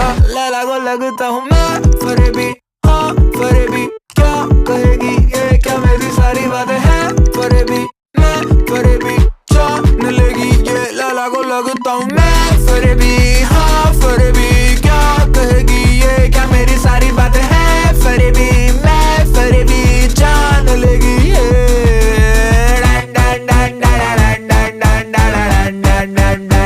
लैला को लगता हूँ मैं फरेबी, हाँ फरेबी। क्या कहेगी ये, क्या मेरी सारी बातें हैं फरेबी, मैं फरेबी। जान लेगी ये, लैला को लगता हूँ मैं फरेबी, हाँ फरेबी। क्या कहेगी ये, क्या मेरी सारी बातें हैं फरेबी, मैं फरेबी। जान लेगी ये। Done done done done done done done done done done.